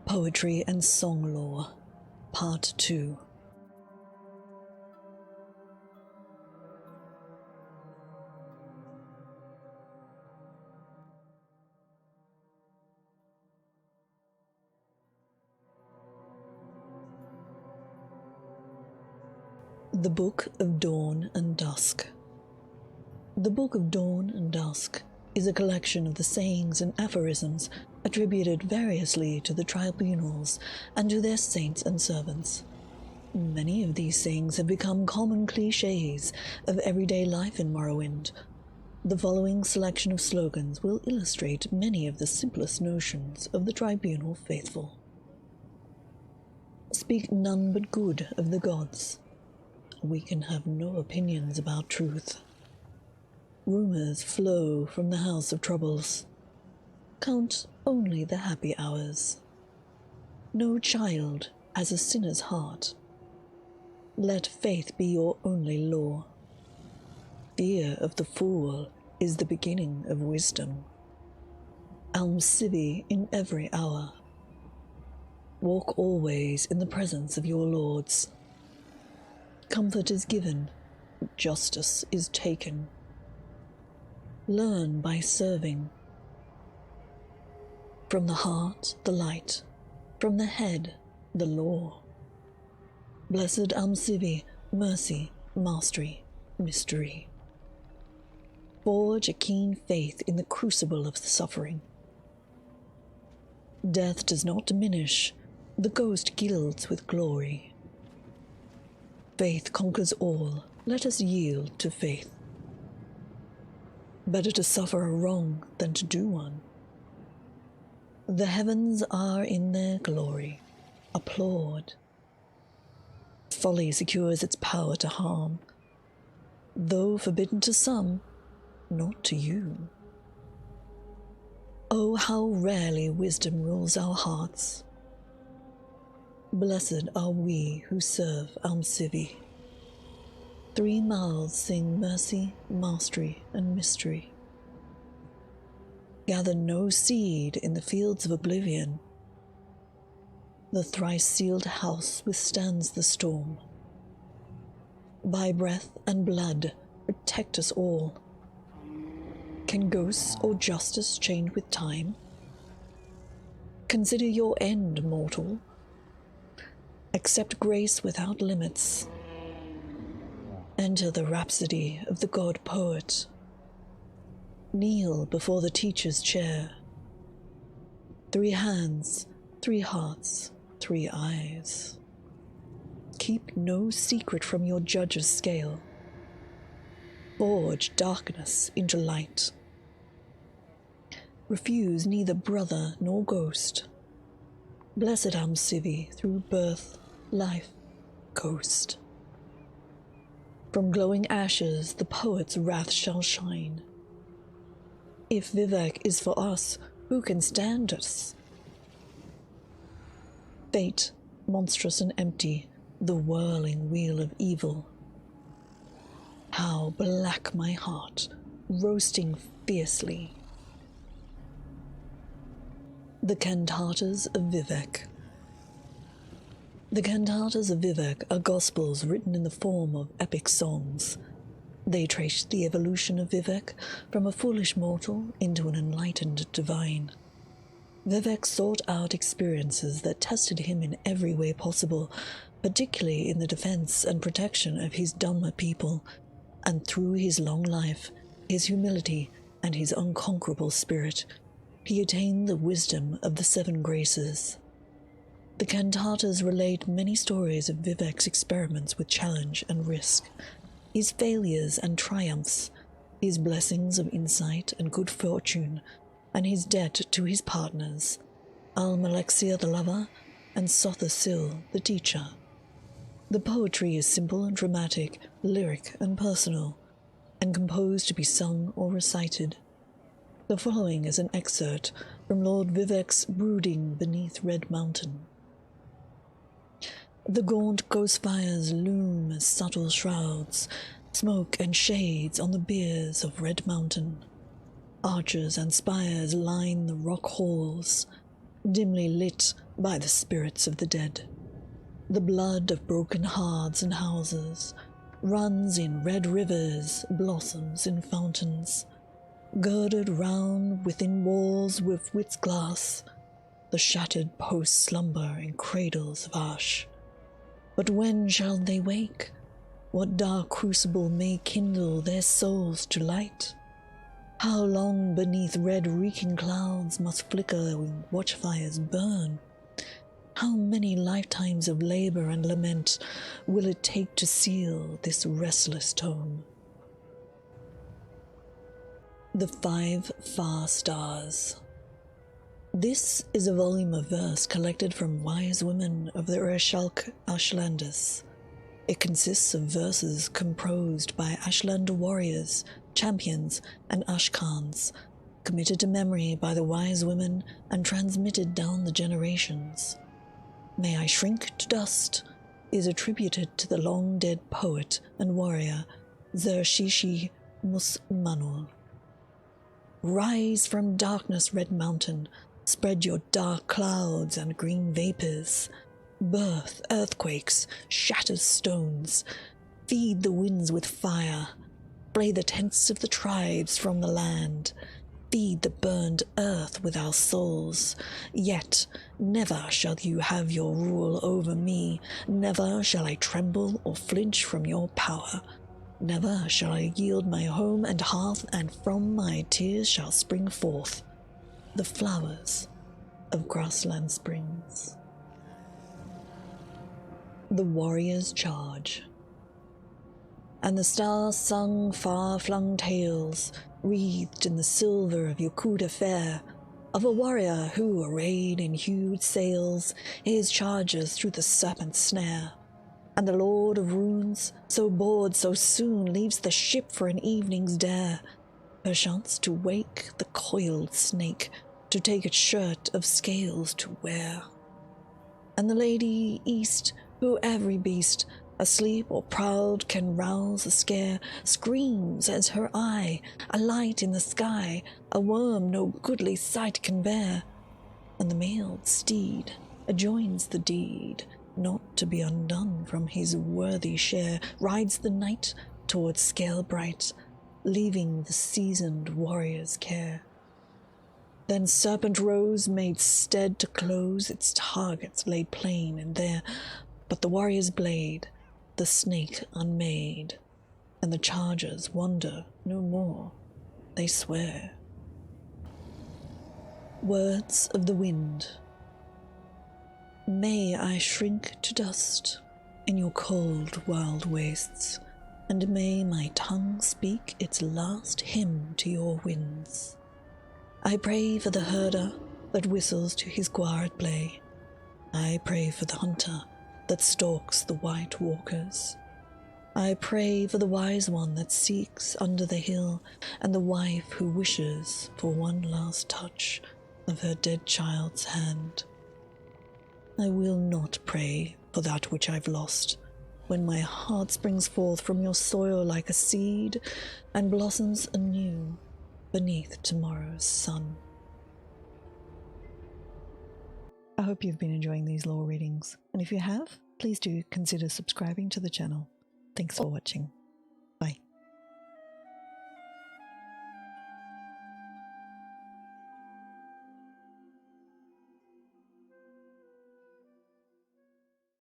Poetry and Song Lore, Part 2. The Book of Dawn and Dusk. The Book of Dawn and Dusk is a collection of the sayings and aphorisms attributed variously to the tribunals and to their saints and servants. Many of these sayings have become common cliches of everyday life in Morrowind. The following selection of slogans will illustrate many of the simplest notions of the tribunal faithful. Speak none but good of the gods. We can have no opinions about truth. Rumors flow from the House of Troubles. Count only the happy hours. No child has a sinner's heart. Let faith be your only law. Fear of the fool is the beginning of wisdom. Almsivi in every hour. Walk always in the presence of your lords. Comfort is given, justice is taken. Learn by serving. From the heart, the light. From the head, the law. Blessed Almsivi, mercy, mastery, mystery. Forge a keen faith in the crucible of the suffering. Death does not diminish, the ghost gilds with glory. Faith conquers all, let us yield to faith. Better to suffer a wrong than to do one. The heavens are in their glory. Applaud. Folly secures its power to harm, though forbidden to some, not to you. Oh, how rarely wisdom rules our hearts. Blessed are we who serve Almsivi. 3 mouths sing mercy, mastery, and mystery. Gather no seed in the fields of oblivion. The thrice-sealed house withstands the storm. By breath and blood, protect us all. Can ghosts or justice change with time? Consider your end, mortal. Accept grace without limits. Enter the rhapsody of the god poet. Kneel before the teacher's chair. 3 hands, 3 hearts, 3 eyes. Keep no secret from your judge's scale. Forge darkness into light. Refuse neither brother nor ghost. Blessed Almsivi through birth, life, ghost. From glowing ashes the poet's wrath shall shine. If Vivek is for us, who can stand us? Fate, monstrous and empty, the whirling wheel of evil. How black my heart, roasting fiercely. The Cantatas of Vivek. The Cantatas of Vivek are gospels written in the form of epic songs. They trace the evolution of Vivek from a foolish mortal into an enlightened divine. Vivek sought out experiences that tested him in every way possible, particularly in the defense and protection of his Dhamma people, and through his long life, his humility, and his unconquerable spirit, he attained the wisdom of the 7 graces. The Cantatas relate many stories of Vivek's experiments with challenge and risk, his failures and triumphs, his blessings of insight and good fortune, and his debt to his partners, Almalexia the lover, and Sotha-Sil the teacher. The poetry is simple and dramatic, lyric and personal, and composed to be sung or recited. The following is an excerpt from Lord Vivek's Brooding Beneath Red Mountain. The gaunt ghost fires loom as subtle shrouds, smoke and shades on the biers of Red Mountain. Arches and spires line the rock halls. dimly lit by the spirits of the dead. The blood of broken hearths and houses runs in red rivers, blossoms in fountains, girded round within walls with wit's glass. The shattered posts slumber in cradles of ash. But when shall they wake? What dark crucible may kindle their souls to light? How long beneath red reeking clouds must flickering watchfires burn? How many lifetimes of labor and lament will it take to seal this restless tome? The 5 Far Stars. This is a volume of verse collected from wise women of the Urshulk Ashlandis. It consists of verses composed by Ashlander warriors, champions, and Ashkans, committed to memory by the wise women and transmitted down the generations. May I Shrink to Dust is attributed to the long-dead poet and warrior Zershishi Musmanul. Rise from darkness, Red Mountain, spread your dark clouds and green vapors. Birth earthquakes, shatter stones, feed the winds with fire, flay the tents of the tribes from the land, feed the burned earth with our souls. Yet never shall you have your rule over me, never shall I tremble or flinch from your power. Never shall I yield my home and hearth, and from my tears shall spring forth the flowers of Grassland Springs. The Warrior's Charge. And the stars sung far-flung tales, wreathed in the silver of Yokuda fair, of a warrior who, arrayed in hued sails, his charges through the serpent's snare. And the Lord of Runes, so bored so soon, leaves the ship for an evening's dare, perchance to wake the coiled snake, to take its shirt of scales to wear. And the Lady East, who every beast, asleep or proud, can rouse a scare, screams as her eye, a light in the sky, a worm no goodly sight can bear. And the mailed steed adjoins the deed, not to be undone from his worthy share, rides the night towards Scale Bright, leaving the seasoned warrior's care. Then Serpent Rose made stead to close, its targets laid plain and there, but the warrior's blade, the snake unmade, and the chargers wonder no more, they swear. Words of the Wind. May I shrink to dust in your cold wild wastes, and may my tongue speak its last hymn to your winds. I pray for the herder that whistles to his guar at play. I pray for the hunter that stalks the white walkers. I pray for the wise one that seeks under the hill, and the wife who wishes for one last touch of her dead child's hand. I will not pray for that which I've lost, when my heart springs forth from your soil like a seed and blossoms anew beneath tomorrow's sun. I hope you've been enjoying these lore readings, and if you have, please do consider subscribing to the channel. Thanks for watching.